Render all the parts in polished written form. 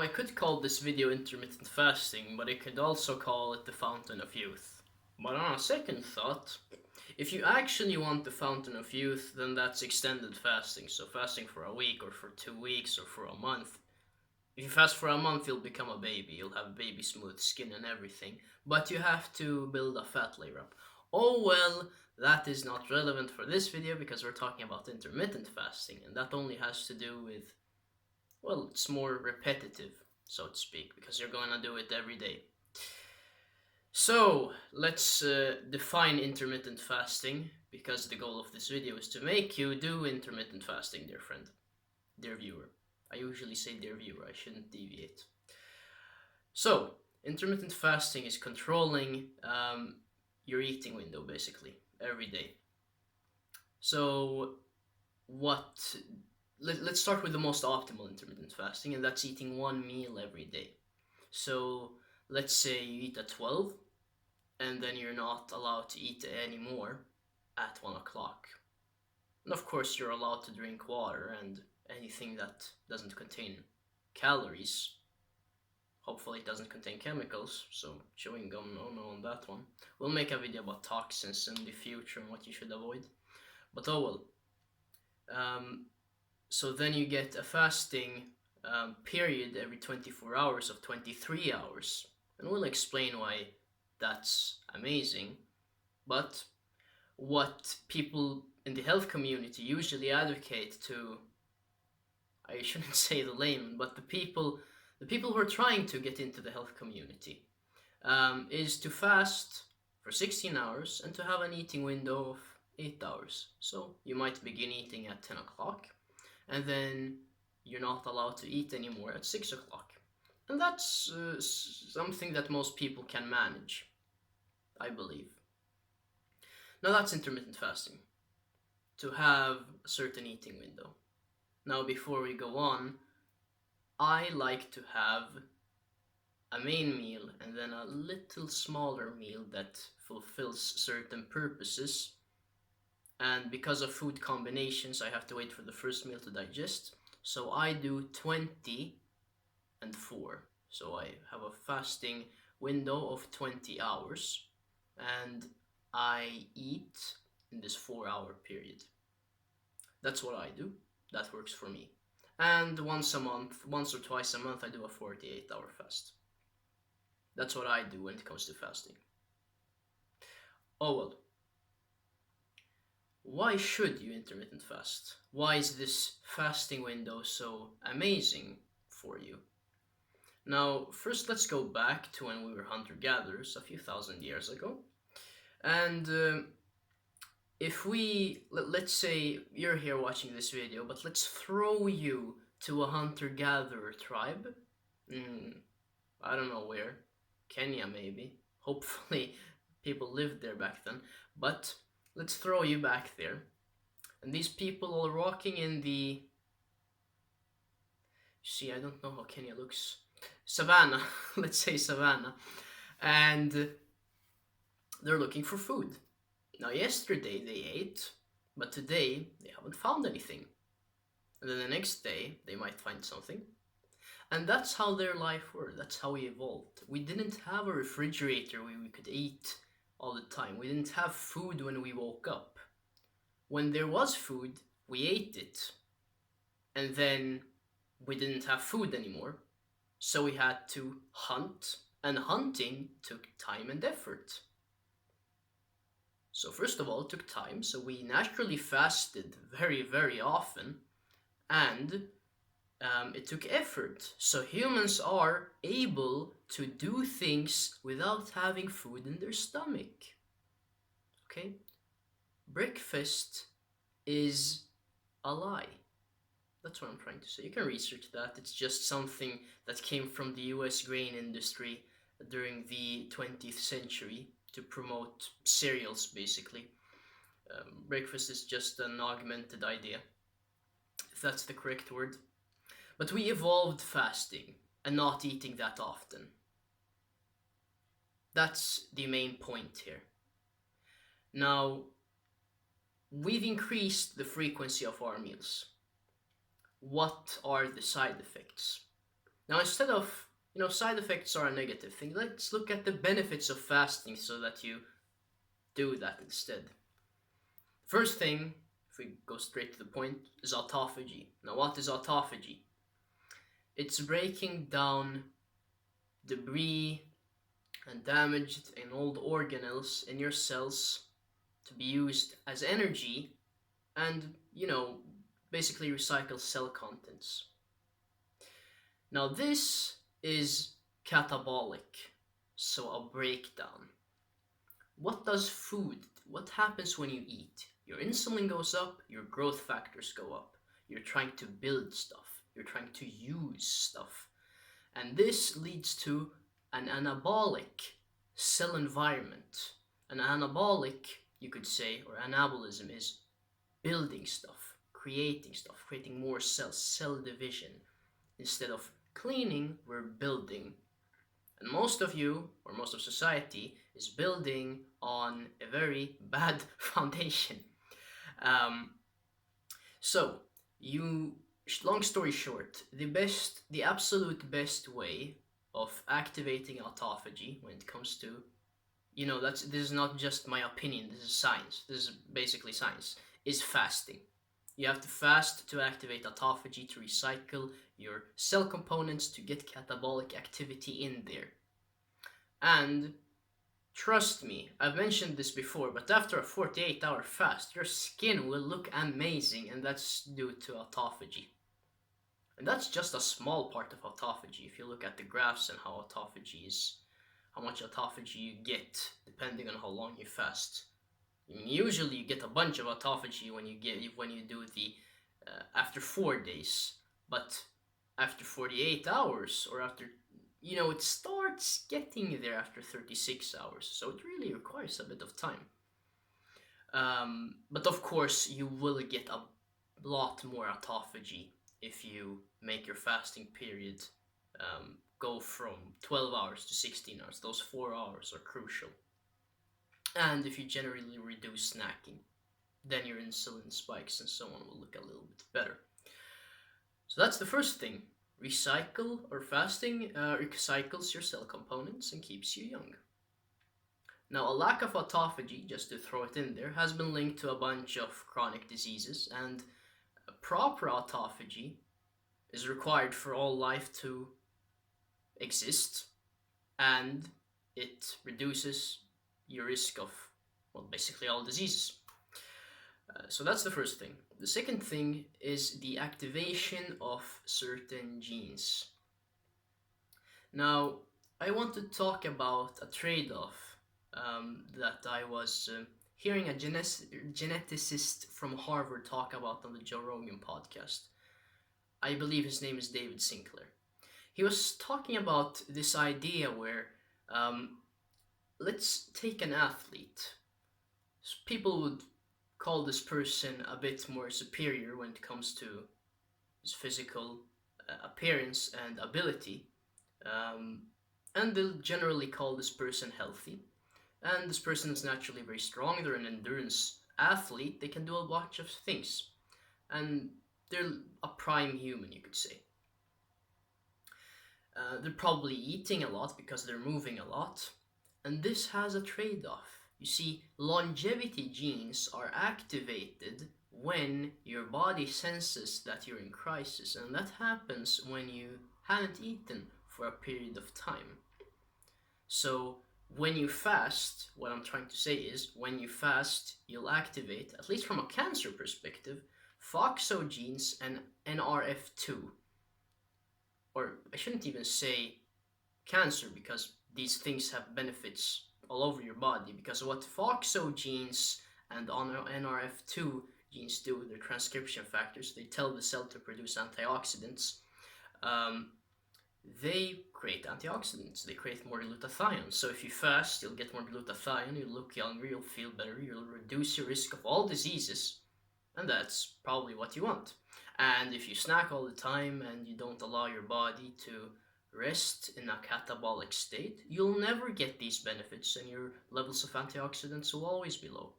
could call this video intermittent fasting, but I could also call it the fountain of youth. But on a second thought, if you actually want the fountain of youth, then that's extended fasting. So fasting for a week or for 2 weeks or for a month. If you fast for a month, you'll become a baby. You'll have baby smooth skin and everything. But you have to build a fat layer up. Oh well, that is not relevant for this video because we're talking about intermittent fasting, and that only has to do with, well, it's more repetitive, so to speak, because you're going to do it every day. So let's define intermittent fasting, because the goal of this video is to make you do intermittent fasting, dear friend, dear viewer. I usually say dear viewer, I shouldn't deviate. So intermittent fasting is controlling your eating window, basically, every day. So let's start with the most optimal intermittent fasting, and that's eating one meal every day. So let's say you eat at 12, and then you're not allowed to eat anymore at 1 o'clock. And of course, you're allowed to drink water and anything that doesn't contain calories. Hopefully it doesn't contain chemicals, so chewing gum, no on that one. We'll make a video about toxins in the future and what you should avoid. But oh well. So then you get a fasting period every 24 hours of 23 hours. And we'll explain why that's amazing. But what people in the health community usually advocate to, I shouldn't say the layman, but the people who are trying to get into the health community, is to fast for 16 hours and to have an eating window of 8 hours. So you might begin eating at 10 o'clock, and then you're not allowed to eat anymore at 6 o'clock. And that's something that most people can manage, I believe. Now that's intermittent fasting, to have a certain eating window. Now before we go on, I like to have a main meal and then a little smaller meal that fulfills certain purposes. And because of food combinations, I have to wait for the first meal to digest. So I do 20 and 4. So I have a fasting window of 20 hours, and I eat in this 4-hour period. That's what I do. That works for me. And once or twice a month, I do a 48-hour fast. That's what I do when it comes to fasting. Oh well. Why should you intermittent fast? Why is this fasting window so amazing for you? Now, first let's go back to when we were hunter-gatherers a few thousand years ago. And if let's say you're here watching this video, but let's throw you to a hunter-gatherer tribe. I don't know where. Kenya, maybe. Hopefully people lived there back then. But let's throw you back there. And these people are walking in the... See, I don't know how Kenya looks. Savannah. Let's say savannah. And they're looking for food. Now, yesterday they ate, but today they haven't found anything. And then the next day they might find something. And that's how their life worked. That's how we evolved. We didn't have a refrigerator where we could eat all the time. We didn't have food when we woke up. When there was food, we ate it. And then we didn't have food anymore. So we had to hunt, and hunting took time and effort. So first of all, it took time, so we naturally fasted very, very often, and it took effort. So humans are able to do things without having food in their stomach. Okay? Breakfast is a lie. That's what I'm trying to say. You can research that. It's just something that came from the US grain industry during the 20th century to promote cereals, basically. Breakfast is just an augmented idea, if that's the correct word. But we evolved fasting and not eating that often. That's the main point here. Now, we've increased the frequency of our meals. What are the side effects? Now, instead of, side effects are a negative thing, let's look at the benefits of fasting so that you do that instead. First thing, if we go straight to the point, is autophagy. Now, what is autophagy? It's breaking down debris and damaged and old organelles in your cells to be used as energy and, basically recycle cell contents. Now, this is catabolic, so a breakdown. What happens when you eat? Your insulin goes up, your growth factors go up. You're trying to build stuff, you're trying to use stuff. And this leads to an anabolic cell environment. An anabolic, you could say, or anabolism is building stuff, creating more cells, cell division. Instead of cleaning, we're building. And most of you, or most of society, is building on a very bad foundation. So, long story short, the absolute best way of activating autophagy when it comes to, this is not just my opinion, this is science, this is basically science, is fasting. You have to fast to activate autophagy, to recycle your cell components, to get catabolic activity in there. And trust me, I've mentioned this before, but after a 48-hour fast, your skin will look amazing, and that's due to autophagy. And that's just a small part of autophagy. If you look at the graphs and how much autophagy you get, depending on how long you fast. Usually you get a bunch of autophagy when you do the after 4 days, but after 48 hours or after, it starts getting there after 36 hours. So it really requires a bit of time. But of course, you will get a lot more autophagy if you make your fasting period go from 12 hours to 16 hours. Those 4 hours are crucial. And if you generally reduce snacking, then your insulin spikes and so on will look a little bit better. So that's the first thing. Recycle or fasting recycles your cell components and keeps you young. Now, a lack of autophagy, just to throw it in there, has been linked to a bunch of chronic diseases, and proper autophagy is required for all life to exist, and it reduces your risk of, basically all diseases. So that's the first thing. The second thing is the activation of certain genes. Now, I want to talk about a trade-off that I was hearing a geneticist from Harvard talk about on the Joe Rogan podcast. I believe his name is David Sinclair. He was talking about this idea where let's take an athlete. People would call this person a bit more superior when it comes to his physical appearance and ability. And they'll generally call this person healthy. And this person is naturally very strong. They're an endurance athlete. They can do a bunch of things. And they're a prime human, you could say. They're probably eating a lot because they're moving a lot. And this has a trade-off. You see, longevity genes are activated when your body senses that you're in crisis. And that happens when you haven't eaten for a period of time. So when you fast, what I'm trying to say is, when you fast, you'll activate, at least from a cancer perspective, FOXO genes and NRF2. Or I shouldn't even say cancer, because these things have benefits all over your body, because what FOXO genes and NRF2 genes do, they're transcription factors. They tell the cell to produce antioxidants. They create antioxidants. They create more glutathione. So if you fast, you'll get more glutathione, you'll look younger, you'll feel better, you'll reduce your risk of all diseases, and that's probably what you want. And if you snack all the time and you don't allow your body to rest in a catabolic state, you'll never get these benefits, and your levels of antioxidants will always be low.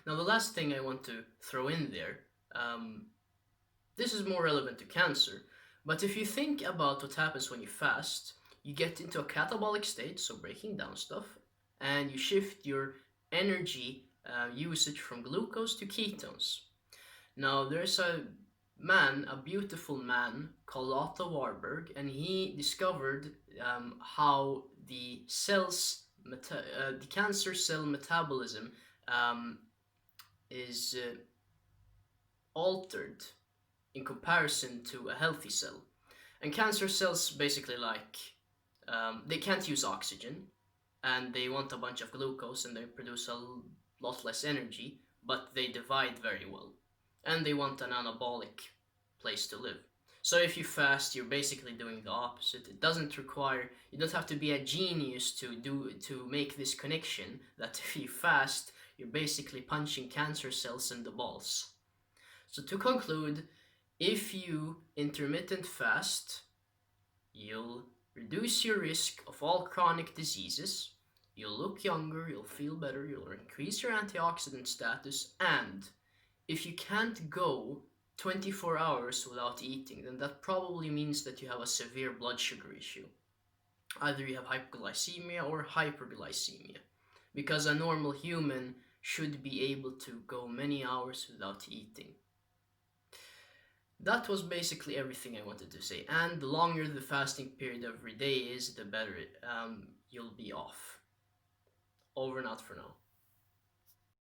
Now, the last thing I want to throw in there, this is more relevant to cancer, But if you think about what happens when you fast, you get into a catabolic state, so breaking down stuff, and you shift your energy usage from glucose to ketones. Now, there's a beautiful man called Otto Warburg, and he discovered how the cancer cell metabolism um, is altered in comparison to a healthy cell. And cancer cells basically they can't use oxygen, and they want a bunch of glucose, and they produce a lot less energy, but they divide very well, and they want an anabolic place to live. So if you fast, you're basically doing the opposite. It doesn't require you don't have to be a genius to make this connection that if you fast, you're basically punching cancer cells in the balls. So to conclude, if you intermittent fast, you'll reduce your risk of all chronic diseases, you'll look younger, you'll feel better, you'll increase your antioxidant status, and if you can't go 24 hours without eating, then that probably means that you have a severe blood sugar issue. Either you have hypoglycemia or hyperglycemia, because a normal human should be able to go many hours without eating. That was basically everything I wanted to say. And the longer the fasting period every day is, the better you'll be off. Over and out for now.